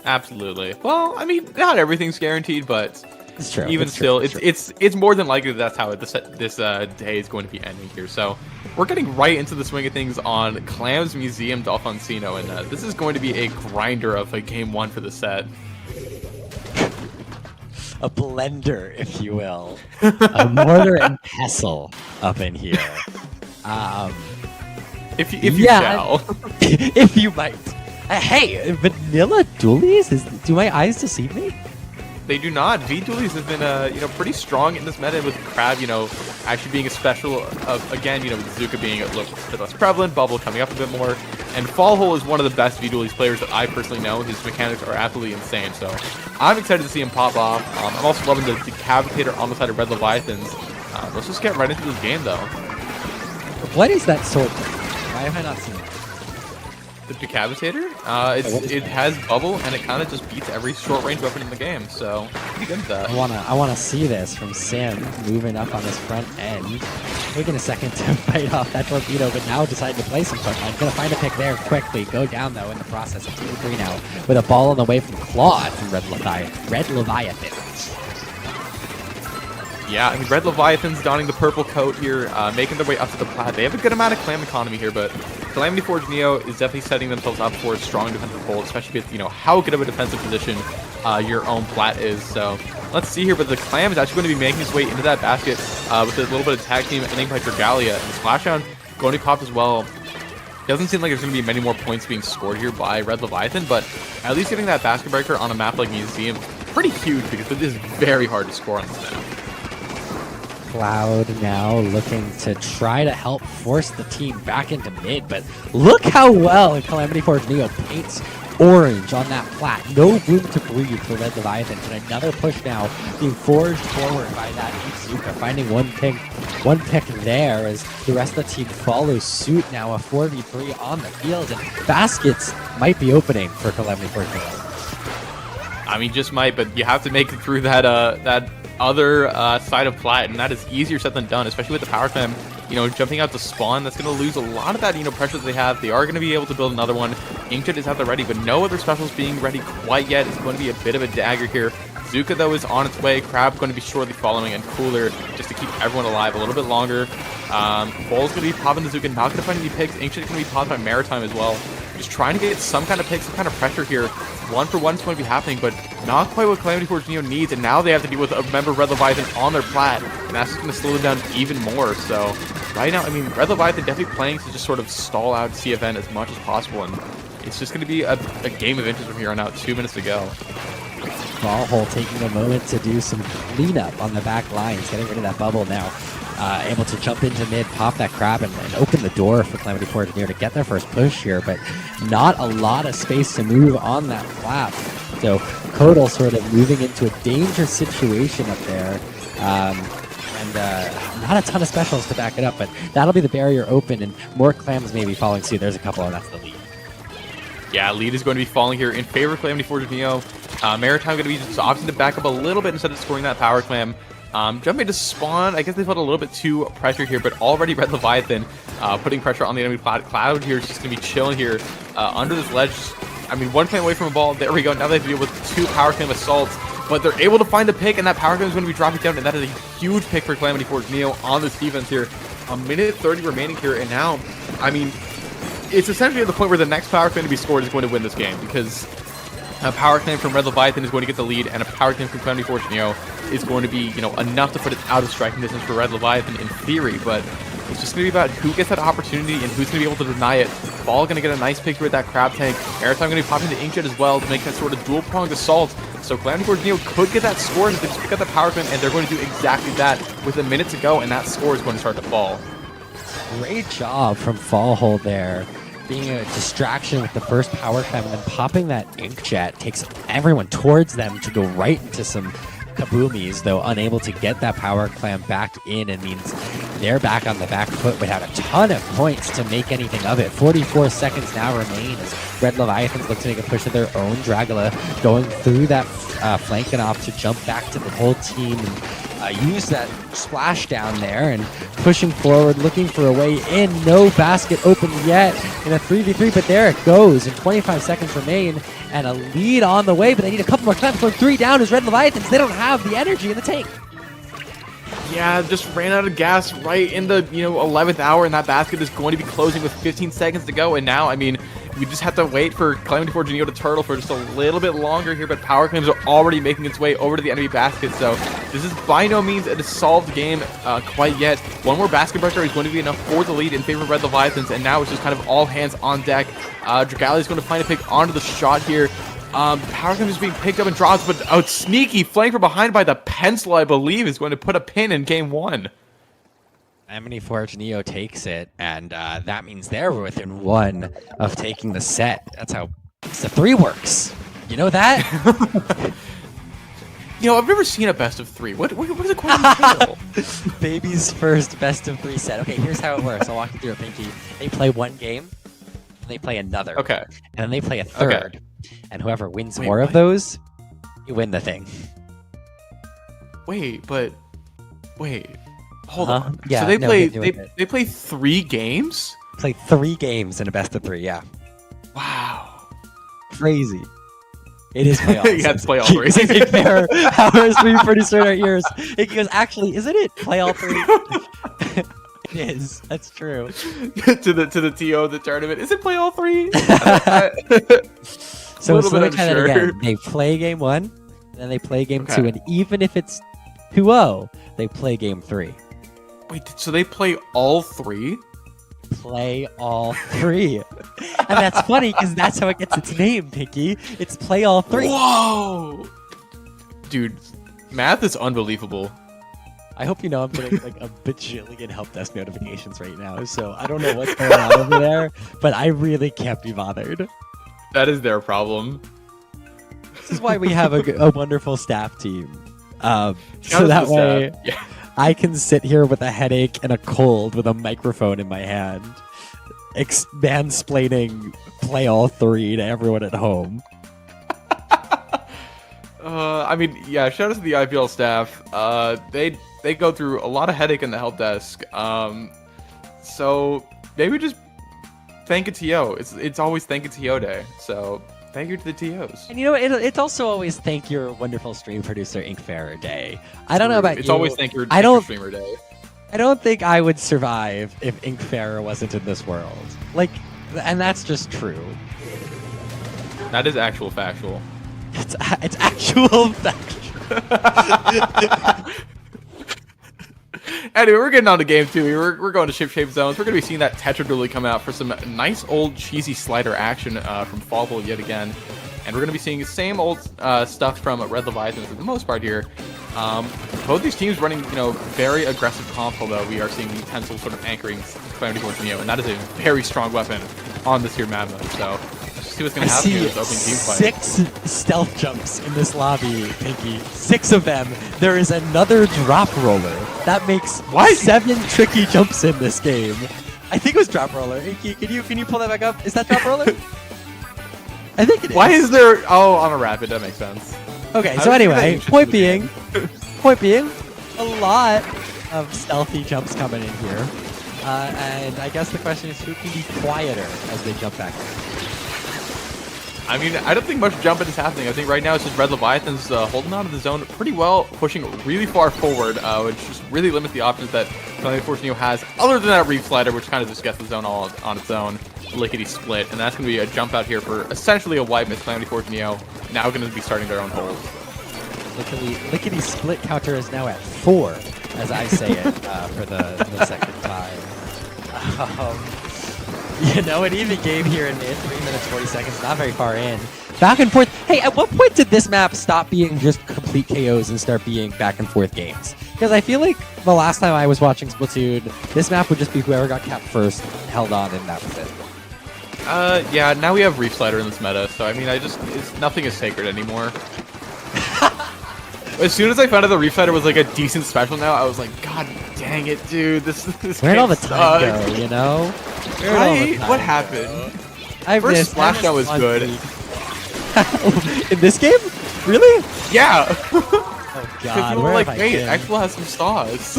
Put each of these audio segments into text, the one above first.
Absolutely. Well, I mean, not everything's guaranteed, but It's true. even It's still, true. it's more than likely that's how this day is going to be ending here. So we're getting right into the swing of things on Clam's Museum d'Alfonsino, and this is going to be a grinder of a game one for the set. A blender, if you will. A mortar and pestle up in here. If you shall. If you might. Hey, vanilla dualies? Do my eyes deceive me? They do not. V-Dualies have been, pretty strong in this meta with Crab, actually being a special of, again, with Zuka being a little bit less prevalent, Bubble coming up a bit more, and Fallhole is one of the best V-Dualies players that I personally know. His mechanics are absolutely insane, so I'm excited to see him pop off. I'm also loving the Decapitator on the side of Red Leviathans. Let's just get right into this game, though. What is that sword? Why have I not seen it? The Decapitator? It has Bubble, and it kind of just beats every short-range weapon in the game, so pretty good at that. I wanna see this from Sim moving up on his front end, taking a second to fight off that torpedo, but now deciding to play some frontline. Gonna find a pick there quickly. Go down though in the process of 2-3 now with a ball on the way from Claude from Red Leviathan. Yeah, I mean, Red Leviathans donning the purple coat here, making their way up to the plat. They have a good amount of Clam economy here, but Calamity Forge Neo is definitely setting themselves up for a strong defensive hold, especially with, how good of a defensive position your own plat is. So let's see here, but the Clam is actually going to be making his way into that basket with a little bit of tag team ending by Dragalia. And Splashdown going to be popped as well. Doesn't seem like there's going to be many more points being scored here by Red Leviathan, but at least getting that basket breaker on a map like Museum, pretty huge because it is very hard to score on this map. Cloud now looking to try to help force the team back into mid, but look how well Calamity Forge Neo paints orange on that plat. No room to breathe for Red Leviathan, and another push now being forged forward by that Izuka, finding one pick there as the rest of the team follows suit now. A 4v3 on the field, and baskets might be opening for Calamity Forge Neo. I mean, just might, but you have to make it through that other side of plat, and that is easier said than done, especially with the power clam, jumping out to spawn. That's going to lose a lot of that, pressure that they have. They are going to be able to build another one. Inkjet is out there ready, but no other specials being ready quite yet. It's going to be a bit of a dagger here. Zuka, though, is on its way. Crab going to be shortly following, and Cooler just to keep everyone alive a little bit longer. Bull's going to be popping the Zuka, not going to find any picks. Inkjet going to be popped by Maritime as well. Just trying to get some kind of pick, some kind of pressure here. 1-for-1 is going to be happening, but not quite what Calamity Forge Neo needs, and now they have to deal with a member of Red Leviathan on their plat, and that's just going to slow them down even more. So right now, I mean, Red Leviathan definitely playing to just sort of stall out CFN as much as possible, and it's just going to be a game of inches from here on out. 2 minutes to go. Ballhole taking a moment to do some cleanup on the back lines, getting rid of that bubble now. Able to jump into mid, pop that crab, and open the door for Calamity Forge Neo to get their first push here, but not a lot of space to move on that flap. So Kodal sort of moving into a dangerous situation up there. And not a ton of specials to back it up, but that'll be the barrier open, and more clams maybe following suit. There's a couple, and that's the lead. Yeah, lead is going to be falling here in favor of Calamity Forge Neo. Maritime going to be just opting to back up a little bit instead of scoring that power clam. Jumping to spawn, I guess they felt a little bit too pressure here, but already Red Leviathan putting pressure on the enemy plat. Cloud here is just going to be chilling here under this ledge. I mean, 1 point away from a ball. There we go. Now they have to deal with 2 power clam assaults, but they're able to find a pick, and that power clam is going to be dropping down, and that is a huge pick for Calamity Forge Neo on this defense here. A minute 30 remaining here, and now, I mean, it's essentially at the point where the next power clam to be scored is going to win this game, because a power clam from Red Leviathan is going to get the lead, and a power clam from Calamity Forge Neo is going to be, enough to put it out of striking distance for Red Leviathan in theory, but it's just going to be about who gets that opportunity and who's going to be able to deny it. Ball going to get a nice pick with that crab tank. Maritime going to be popping the Inkjet as well to make that sort of dual-pronged assault. So Calamity Forge Neo could get that score if they just pick up the power clam, and they're going to do exactly that with a minute to go, and that score is going to start to fall. Great job from Fallhole there. Being a distraction with the first power clam, and then popping that Inkjet takes everyone towards them to go right into some kaboomies, though unable to get that power clam back in, and means they're back on the back foot without a ton of points to make anything of it. 44 seconds now remain as Red Leviathans look to make a push of their own. Dragula going through that flanking off to jump back to the whole team and use that splash down there and pushing forward, looking for a way in. No basket open yet in a 3v3, but there it goes, and 25 seconds remain, and a lead on the way, but they need a couple more times. Going 3 down is Red Leviathans. They don't have the energy in the tank. Yeah, just ran out of gas right in the 11th hour, and that basket is going to be closing with 15 seconds to go. And now, I mean, we just have to wait for Calamity Forge Neo to turtle for just a little bit longer here, but Power Claims are already making its way over to the enemy basket, so this is by no means a solved game quite yet. One more basket breaker is going to be enough for the lead in favor of Red Leviathans, and now it's just kind of all hands on deck. Dragalia is going to find a pick onto the shot here. Power Claims is being picked up and drops, but sneaky flank from behind by the pencil, I believe, is going to put a pin in game 1. Calamity Forge Neo takes it, and that means they're within 1 of taking the set. That's how the 3 works. You know that? I've never seen a best of 3. What does it quite entail? Baby's first best of 3 set. Okay, here's how it works. I'll walk you through it, Pinky. They play 1 game, and they play another. Okay. And then they play a third. Okay. And whoever wins more of those, you win the thing. Wait. Hold on. Yeah, so they play 3 games? Play 3 games in a best of 3, yeah. Wow. Crazy. It is play all. You have to play all 3. Fair. Ours, we pretty certain our ears. It goes, actually, isn't it play all 3? It is. That's true. to the TO of the tournament. Is it play all 3? So let me try that again. They play game 1, then they play game 2, and even if it's 2-0, they play game 3. Wait, so they play all 3? Play all 3. And that's funny because that's how it gets its name, Pinky. It's play all 3. Whoa! Dude, math is unbelievable. I hope you know I'm getting like a bajillion help desk notifications right now, so I don't know what's going on over there, but I really can't be bothered. That is their problem. This is why we have a wonderful staff team. So that way I can sit here with a headache and a cold with a microphone in my hand, mansplaining play all 3 to everyone at home. I mean, yeah, shout out to the IPL staff. They go through a lot of headache in the help desk. So maybe just thank a TO. It's always thank a TO day. So thank you to the TOs. And it's also always thank your wonderful stream producer Inkfarer day. I don't know about it's you. Always thank your streamer day. I don't think I would survive if Inkfarer wasn't in this world. And that's just true. That is actual factual. It's actual factual. Anyway, we're getting on to game 2. We're going to ship-shape zones. We're going to be seeing that Tetra Dually come out for some nice old cheesy slider action from Fallable yet again. And we're going to be seeing the same old stuff from Red Leviathans for the most part here. Both these teams running, very aggressive comp, although we are seeing Tensel sort of anchoring Calamity Forge Neo, and that is a very strong weapon on this here map mode. So let's just see what's going to happen here in this opening team fight. 6 stealth jumps in this lobby, Pinky. 6 of them. There is another drop roller. That makes 7 tricky jumps in this game. I think it was drop roller. Inky, can you pull that back up? Is that drop roller? I think it is. Why is there... Oh, on a rapid. That makes sense. Okay, so anyway, point being, a lot of stealthy jumps coming in here. And I guess the question is who can be quieter as they jump back in? I mean, I don't think much jumping is happening. I think right now it's just Red Leviathans holding on to the zone pretty well, pushing really far forward, which just really limits the options that Calamity Forge Neo has, other than that Reef Slider, which kind of just gets the zone all on its own, lickety split. And that's going to be a jump out here for essentially a wipe as Calamity Forge Neo now going to be starting their own hold. Lickety split counter is now at 4, as I say it for the second time. An even game here in 3 minutes 40 seconds, not very far in. Back and forth. Hey, at what point did this map stop being just complete KOs and start being back and forth games? Because I feel like the last time I was watching Splatoon, this map would just be whoever got capped first, held on, and that was it. Yeah, now we have Reef Slider in this meta, so I mean, nothing is sacred anymore. As soon as I found out the Reef Slider was like a decent special now, I was like, God dang it, dude, this Where'd all the time go, you know? Right? What happened? First Splashdown was good. In this game? Really? Yeah! Oh god, people were like, wait, Explo has some sauce.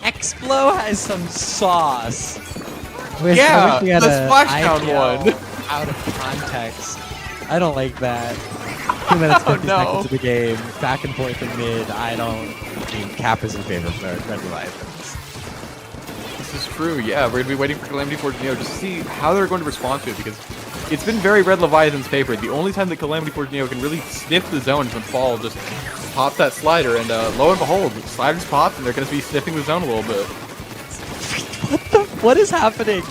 Explo has some sauce. Yeah, the Splashdown one. Out of context. I don't like that. 2 minutes, 50 no. seconds of the game. Back and forth in mid. I mean, Cap is in favor of Red Leviathans. This is true, yeah. We're going to be waiting for Calamity Forge Neo just to see how they're going to respond to it, because it's been very Red Leviathan's favorite. The only time that Calamity Forge Neo can really sniff the zone is when Fall just pops that slider, and lo and behold, sliders popped, and they're going to be sniffing the zone a little bit. What is happening?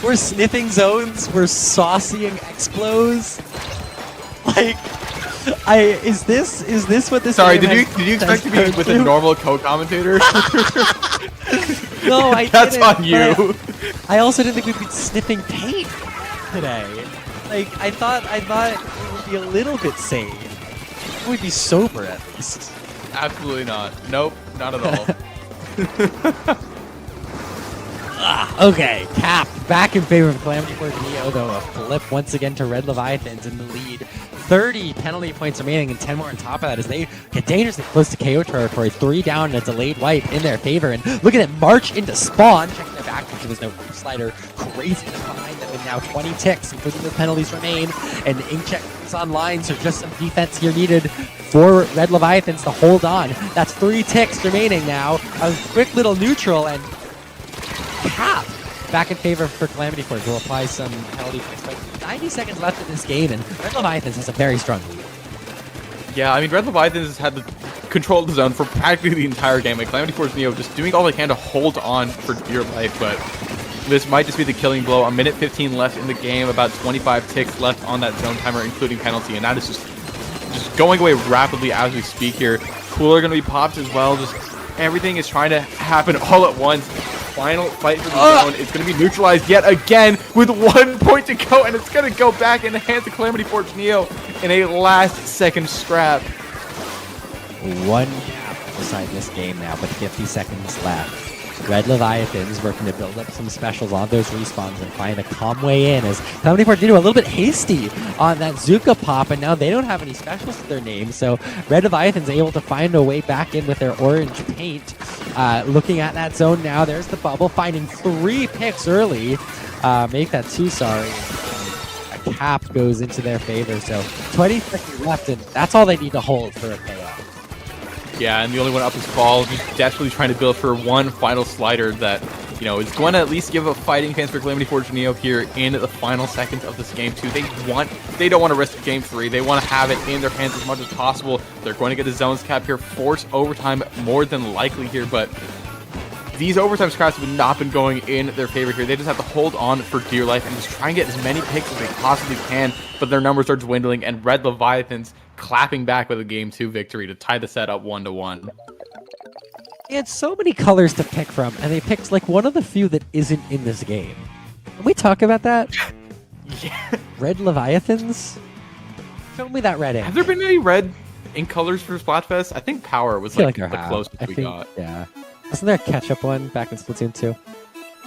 We're sniffing zones. We're saucying explos. Like, is this what this? Sorry, game did you expect to be with a normal co-commentator? No, I That's didn't. on you. I also didn't think we'd be sniffing paint today. Like, I thought it would be a little bit sane. We'd be sober at least. Absolutely not. Nope, not at all. Okay, Cap back in favor of Calamity Forge Neo, though a flip once again to Red Leviathans in the lead. 30 penalty points remaining and 10 more on top of that as they get dangerously close to KO territory. 3 down and a delayed wipe in their favor. And look at it march into spawn, checking their back because there's no slider. Crazy behind them, and now 20 ticks, including the penalties remain. And Inkcheck is online, so just some defense here needed for Red Leviathans to hold on. That's 3 ticks remaining now. A quick little neutral, and Cap back in favor for Calamity Forge will apply some penalty points. But 90 seconds left in this game, and Red Leviathans has a very strong lead. Yeah, I mean, Red Leviathans has had the control of the zone for practically the entire game. Like, Calamity Forge Neo just doing all they can to hold on for dear life, but this might just be the killing blow. A minute 15 left in the game, about 25 ticks left on that zone timer, including penalty, and that is just going away rapidly as we speak here. Cooler going to be popped as well. Just everything is trying to happen all at once. Final fight for the zone. It's going to be neutralized yet again with 1 point to go, and it's going to go back in the hands of Calamity Forge Neo in a last-second scrap. 1 cap beside this game now, but 50 seconds left. Red Leviathans working to build up some specials on those respawns and find a calm way in as Calamity Forge Neo a little bit hasty on that Zuka pop, and now they don't have any specials to their name, so Red Leviathans able to find a way back in with their orange paint. Looking at that zone now, there's the bubble, finding 3 picks early. Make that 2, sorry. A cap goes into their favor, so 20 seconds left, and that's all they need to hold for a payoff. Yeah, and the only one up is Fall, just desperately trying to build for one final slider that, you know, is going to at least give a fighting chance for Calamity Forge Neo here in the final seconds of this game 2. They don't want to risk game 3. They want to have it in their hands as much as possible. They're going to get a zones cap here, force overtime more than likely here, but these overtime scraps have not been going in their favor here. They just have to hold on for dear life and just try and get as many picks as they possibly can, but their numbers are dwindling, and Red Leviathans clapping back with a game 2 victory to tie the set up 1-1. They had so many colors to pick from, and they picked like one of the few that isn't in this game. Can we talk about that? Yeah. Red Leviathans? Show me that red ink. Have there been any red ink colors for Splatfest? I think Power was like the closest we got. Yeah. Wasn't there a ketchup one back in Splatoon 2?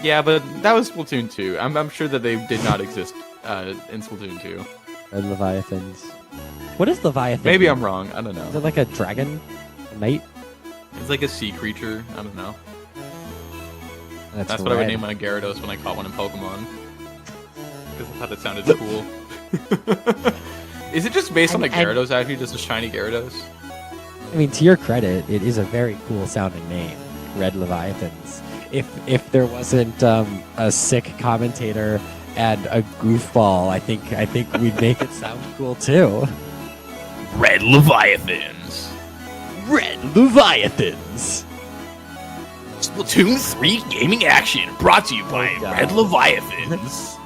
Yeah, but that was Splatoon 2. I'm sure that they did not exist in Splatoon 2. Red Leviathans. What is Leviathan? Maybe I'm wrong. I don't know. Is it like a dragon? A knight? It's like a sea creature. I don't know. That's red. what I would name my Gyarados when I caught one in Pokemon. Because I thought it sounded cool. Is it just based on a Gyarados, actually? Just a shiny Gyarados? I mean, to your credit, it is a very cool sounding name. Red Leviathans. If there wasn't a sick commentator and a goofball, I think we'd make it sound cool too. Red Leviathans. Red Leviathans. Splatoon 3 gaming action brought to you by Red Leviathans.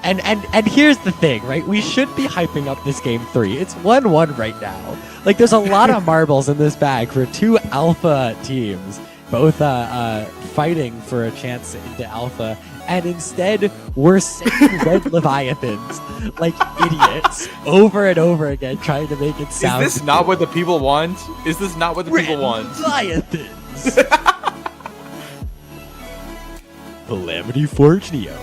And here's the thing, right? We should be hyping up this game 3. It's 1-1 right now. Like, there's a lot of marbles in this bag for 2 alpha teams, both fighting for a chance into alpha. And instead, we're saying Red Leviathans like idiots over and over again, trying to make it sound. Is this not what the people want? Is this not what the people want? Leviathans. Calamity Forge Neo.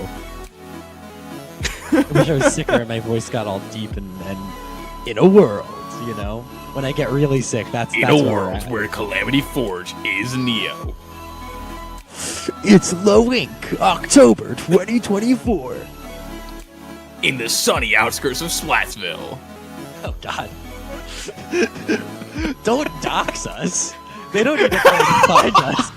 I wish I was sicker and my voice got all deep and in a world, you know? When I get really sick, that's in a world where Calamity Forge is Neo. It's Low Ink, October 2024. in the sunny outskirts of Splatsville. Oh God! Don't dox us. They don't need to try to find us.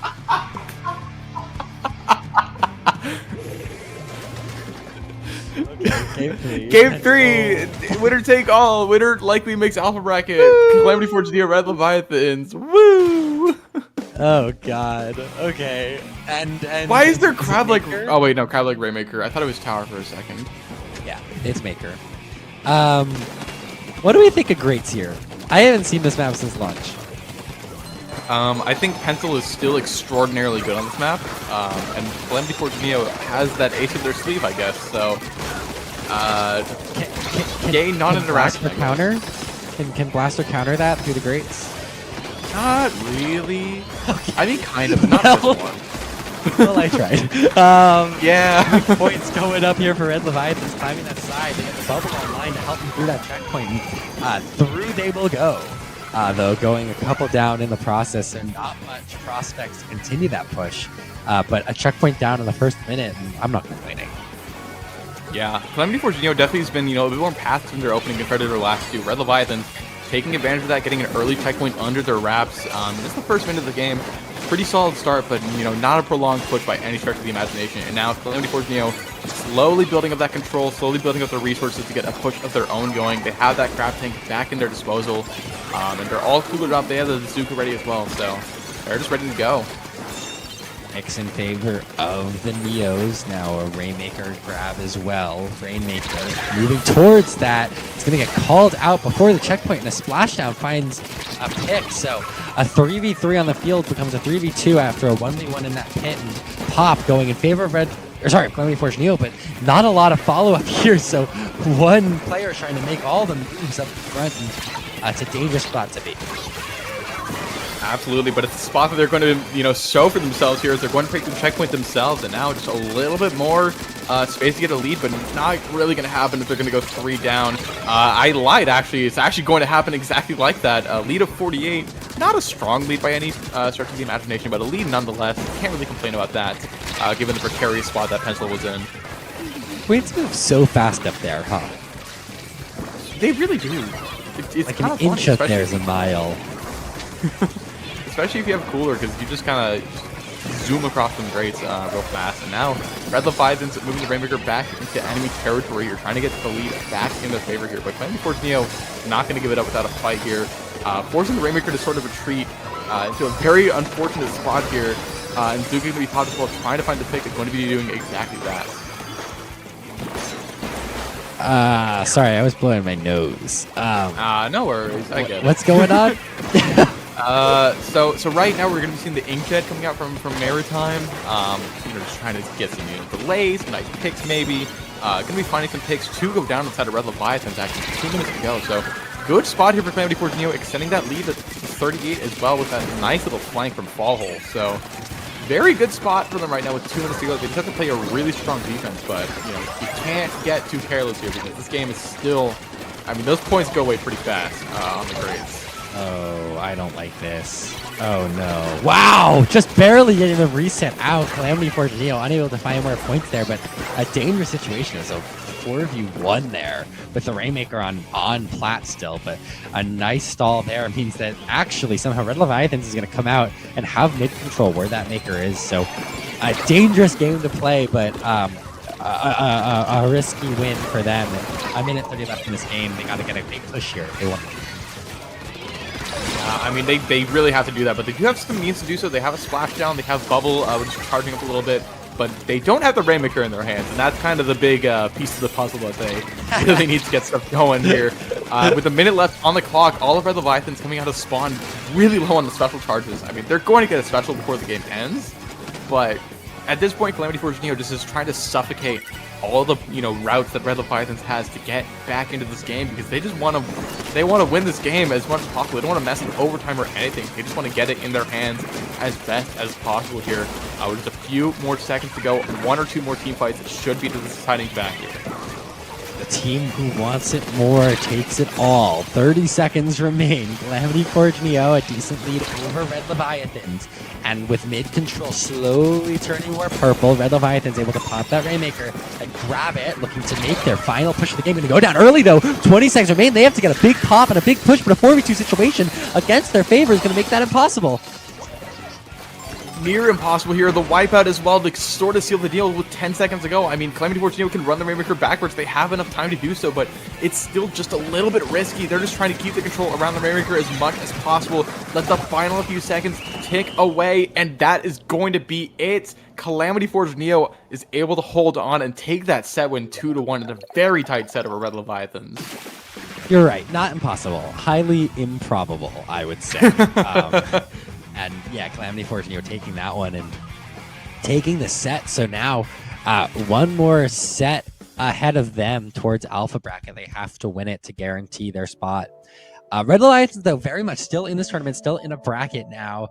Okay, Game 3, winner take all. Winner likely makes alpha bracket. Calamity Forge Neo, Red Leviathans. Woo! Oh God. Okay. And Why is there crab like? Maker? Oh wait, no, crab like Rainmaker. I thought it was Tower for a second. Yeah, it's Maker. What do we think of Greats here? I haven't seen this map since launch. I think Pencil is still extraordinarily good on this map, and Calamity Forge Neo has that ace up their sleeve, I guess. So, gay non-interaction. Blaster counter? Can Blaster counter that through the Greats? Not really. I mean, kind of. Not this one. Well, I tried. Yeah. Points going up here for Red Leviathans, climbing that side. They get the bubble online to help them through that checkpoint. Through they will go. Though going a couple down in the process, and not much prospects to continue that push. But a checkpoint down in the first minute, and I'm not complaining. Yeah, Calamity Forge Neo definitely has been, a bit more passive in their opening compared to their last two. Red Leviathans taking advantage of that, getting an early checkpoint under their wraps. This is the first minute of the game. Pretty solid start, but not a prolonged push by any stretch of the imagination. And now Calamity Forge Neo slowly building up that control, slowly building up their resources to get a push of their own going. They have that crab tank back in their disposal, and they're all cooler up. They have the Zuka ready as well, so they're just ready to go. Mix in favor of the Neos. Now a Rainmaker grab as well. Rainmaker moving towards that. It's going to get called out before the checkpoint, and a splashdown finds a pick. So a 3v3 on the field becomes a 3v2 after a 1v1 in that pit, and Pop going in favor of Calamity Forge Neo, but not a lot of follow-up here. So one player trying to make all the moves up front, and it's a dangerous spot to be. Absolutely, but it's a spot that they're going to, show for themselves here as they're going to take the checkpoint themselves, and now just a little bit more space to get a lead, but it's not really going to happen if they're going to go 3 down. I lied, actually. It's actually going to happen exactly like that. A lead of 48. Not a strong lead by any stretch of the imagination, but a lead nonetheless. Can't really complain about that, given the precarious spot that Pencil was in. Points move so fast up there, huh? They really do. It's like kind an of inch up there is a mile. Especially if you have cooler, because you just kind of zoom across them Greats real fast. And now Red Leviathans moving the Rainmaker back into enemy territory. You're trying to get the lead back in their favor here, but Calamity Forge Neo not going to give it up without a fight here, forcing the Rainmaker to sort of retreat into a very unfortunate spot here. And Zuka going to be popped as well, trying to find the pick. Is going to be doing exactly that. Sorry, I was blowing my nose. No worries. I get it. What's going on? So right now we're going to be seeing the Inkjet coming out from Maritime. Just trying to get some delays, some nice picks maybe. Going to be finding some picks to go down inside of Red Leviathans actually 2 minutes to go. So good spot here for Calamity Forge Neo, extending that lead to 38 as well with that nice little flank from Fallhole. So very good spot for them right now with 2 minutes to go. They just have to play a really strong defense, but you can't get too careless here because this game is still. I mean, those points go away pretty fast on the Greats. Oh, I don't like this. Oh no. Wow! Just barely getting the reset out. Calamity Forge Neo unable to find more points there, but a dangerous situation. So 4v1 there with the Rainmaker on plat still, but a nice stall there means that actually somehow Red Leviathans is going to come out and have mid control where that Maker is. So a dangerous game to play, but a risky win for them. A minute 30 left in this game. They got to get a big push here if they want to. I mean, they really have to do that, but they do have some means to do so. They have a splashdown, they have Bubble, which is charging up a little bit, but they don't have the Rainmaker in their hands, and that's kind of the big piece of the puzzle that they really need to get stuff going here. With a minute left on the clock, all of Red Leviathans coming out of spawn really low on the special charges. I mean, they're going to get a special before the game ends, but at this point, Calamity Forge Neo just is trying to suffocate all the routes that Red Leviathans has to get back into this game because they just want to win this game as much as possible. They don't want to mess with overtime or anything. They just want to get it in their hands as best as possible here. With just a few more seconds to go, 1 or 2 more team fights, it should be the deciding factor. The team who wants it more takes it all. 30 seconds remain. Calamity Forge Neo, a decent lead over Red Leviathans. And with mid control slowly turning more purple, Red Leviathans able to pop that Rainmaker and grab it, looking to make their final push of the game. Going to go down early though. 20 seconds remain. They have to get a big pop and a big push, but a 4v2 situation against their favor is going to make that impossible. Near impossible here. The wipeout as well to sort of seal the deal with 10 seconds to go. I mean, Calamity Forge Neo can run the Rainmaker backwards. They have enough time to do so, but it's still just a little bit risky. They're just trying to keep the control around the Rainmaker as much as possible. Let the final few seconds tick away, and that is going to be it. Calamity Forge Neo is able to hold on and take that set win 2-1 in a very tight set over Red Leviathans. You're right. Not impossible. Highly improbable, I would say. And yeah, Calamity Forge Neo taking that one and taking the set. So now one more set ahead of them towards Alpha Bracket. They have to win it to guarantee their spot. Red Leviathans, though, very much still in this tournament, still in a bracket now.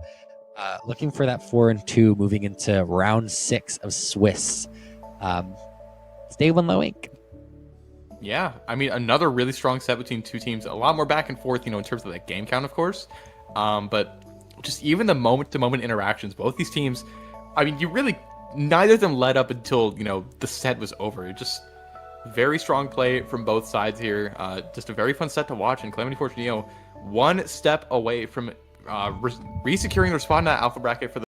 Looking for that 4-2, moving into round 6 of Swiss. Stay one low ink. Yeah, I mean, another really strong set between two teams. A lot more back and forth, in terms of that game count, of course. But just even the moment-to-moment interactions, both these teams, I mean, neither of them led up until, the set was over. Just very strong play from both sides here. Just a very fun set to watch, and Calamity Forge Neo one step away from re-securing their spot in that alpha bracket for the